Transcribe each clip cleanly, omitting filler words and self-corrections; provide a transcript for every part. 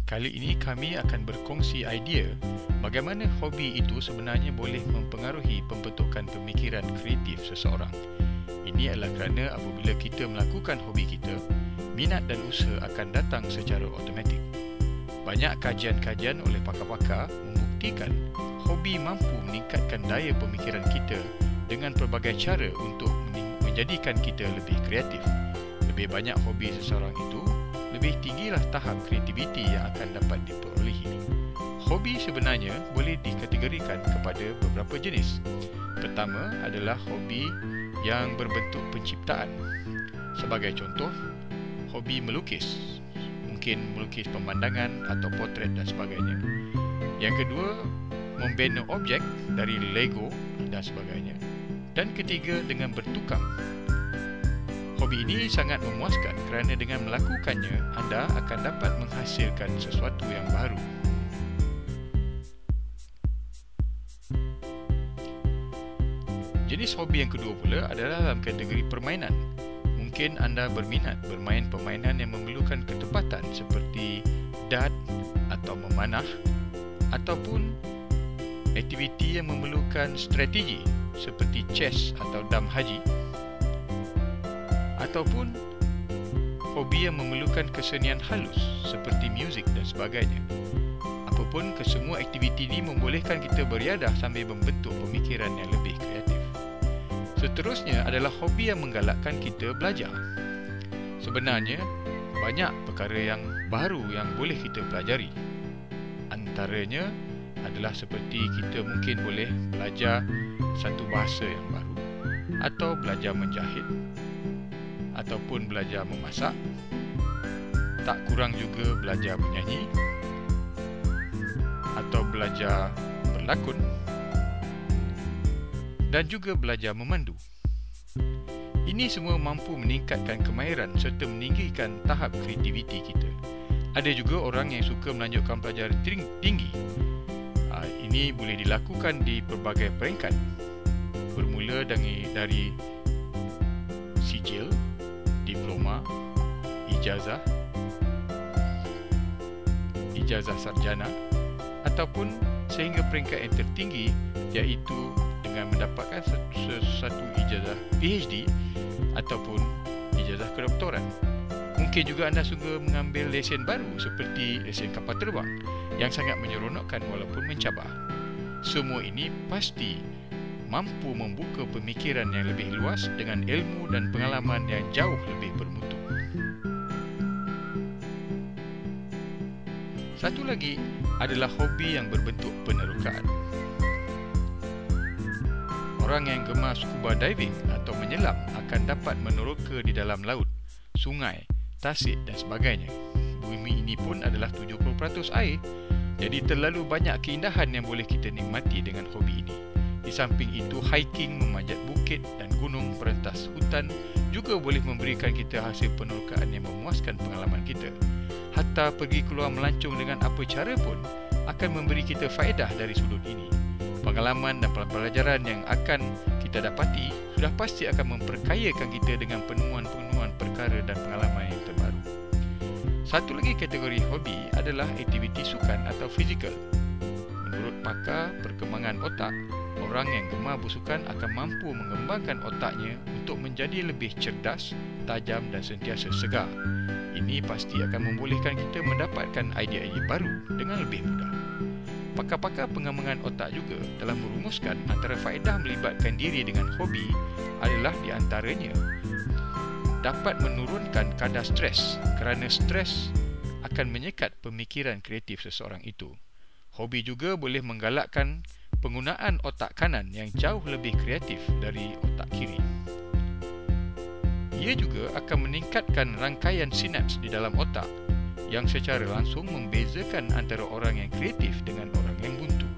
Kali ini kami akan berkongsi idea bagaimana hobi itu sebenarnya boleh mempengaruhi pembentukan pemikiran kreatif seseorang. Ini adalah kerana apabila kita melakukan hobi kita, minat dan usaha akan datang secara automatik. Banyak kajian-kajian oleh pakar-pakar membuktikan hobi mampu meningkatkan daya pemikiran kita dengan pelbagai cara untuk menjadikan kita lebih kreatif. Lebih banyak hobi seseorang itu, lebih tinggilah tahap kreativiti yang akan dapat diperolehi. Hobi sebenarnya boleh dikategorikan kepada beberapa jenis. Pertama adalah hobi yang berbentuk penciptaan. Sebagai contoh, hobi melukis. Mungkin melukis pemandangan atau potret dan sebagainya. Yang kedua, membina objek dari Lego dan sebagainya. Dan ketiga, dengan bertukang. Hobi ini sangat memuaskan kerana dengan melakukannya, anda akan dapat menghasilkan sesuatu yang baru. Jenis hobi yang kedua pula adalah dalam kategori permainan. Mungkin anda berminat bermain permainan yang memerlukan ketepatan seperti dart atau memanah, ataupun aktiviti yang memerlukan strategi seperti chess atau dam haji, ataupun hobi yang memerlukan kesenian halus seperti muzik dan sebagainya. Apapun, kesemua aktiviti ini membolehkan kita beriadah sambil membentuk pemikiran yang lebih kreatif. Seterusnya adalah hobi yang menggalakkan kita belajar. Sebenarnya, banyak perkara yang baru yang boleh kita pelajari. Antaranya adalah seperti kita mungkin boleh belajar satu bahasa yang baru, atau belajar menjahit, ataupun belajar memasak. Tak kurang juga belajar menyanyi, atau belajar berlakon, dan juga belajar memandu. Ini semua mampu meningkatkan kemahiran serta meninggikan tahap kreativiti kita. Ada juga orang yang suka melanjutkan pelajaran tinggi. Ini boleh dilakukan di pelbagai peringkat, bermula dari sijil, diploma, ijazah sarjana, ataupun sehingga peringkat yang tertinggi, iaitu dengan mendapatkan satu ijazah PhD ataupun ijazah kedoktoran. Mungkin juga anda suka mengambil lesen baru seperti lesen kapal terbang yang sangat menyeronokkan walaupun mencabar. Semua ini pasti mampu membuka pemikiran yang lebih luas dengan ilmu dan pengalaman yang jauh lebih bermutu. Satu lagi adalah hobi yang berbentuk penerokaan. Orang yang gemar scuba diving atau menyelam akan dapat meneroka di dalam laut, sungai, tasik dan sebagainya. Bumi ini pun adalah 70% air, jadi terlalu banyak keindahan yang boleh kita nikmati dengan hobi ini. Di samping itu, hiking, memanjat bukit dan gunung, perentas hutan juga boleh memberikan kita hasil penerokaan yang memuaskan pengalaman kita. Hatta pergi keluar melancong dengan apa cara pun akan memberi kita faedah dari sudut ini. Pengalaman dan pelajaran yang akan kita dapati sudah pasti akan memperkayakan kita dengan penemuan-penemuan perkara dan pengalaman yang terbaru. Satu lagi kategori hobi adalah aktiviti sukan atau fizikal. Menurut pakar perkembangan otak, orang yang gemar bersukan akan mampu mengembangkan otaknya untuk menjadi lebih cerdas, tajam dan sentiasa segar. Ini pasti akan membolehkan kita mendapatkan idea-idea baru dengan lebih mudah. Pakar-pakar pengembangan otak juga telah merumuskan antara faedah melibatkan diri dengan hobi adalah di antaranya dapat menurunkan kadar stres, kerana stres akan menyekat pemikiran kreatif seseorang itu. Hobi juga boleh menggalakkan penggunaan otak kanan yang jauh lebih kreatif dari otak kiri. Ia juga akan meningkatkan rangkaian sinaps di dalam otak yang secara langsung membezakan antara orang yang kreatif dengan orang yang buntu.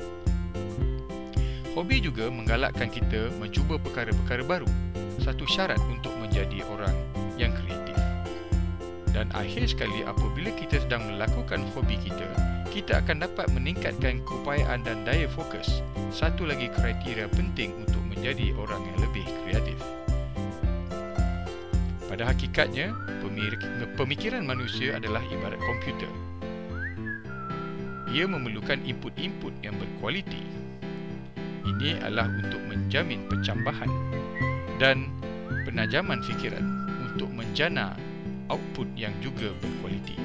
Hobi juga menggalakkan kita mencuba perkara-perkara baru, satu syarat untuk menjadi orang yang kreatif. Dan akhir sekali, apabila kita sedang melakukan hobi kita, kita akan dapat meningkatkan keupayaan dan daya fokus, satu lagi kriteria penting untuk menjadi orang yang lebih kreatif. Pada hakikatnya, pemikiran manusia adalah ibarat komputer. ia memerlukan input-input yang berkualiti. Ini adalah untuk menjamin pencambahan dan penajaman fikiran untuk menjana output yang juga berkualiti.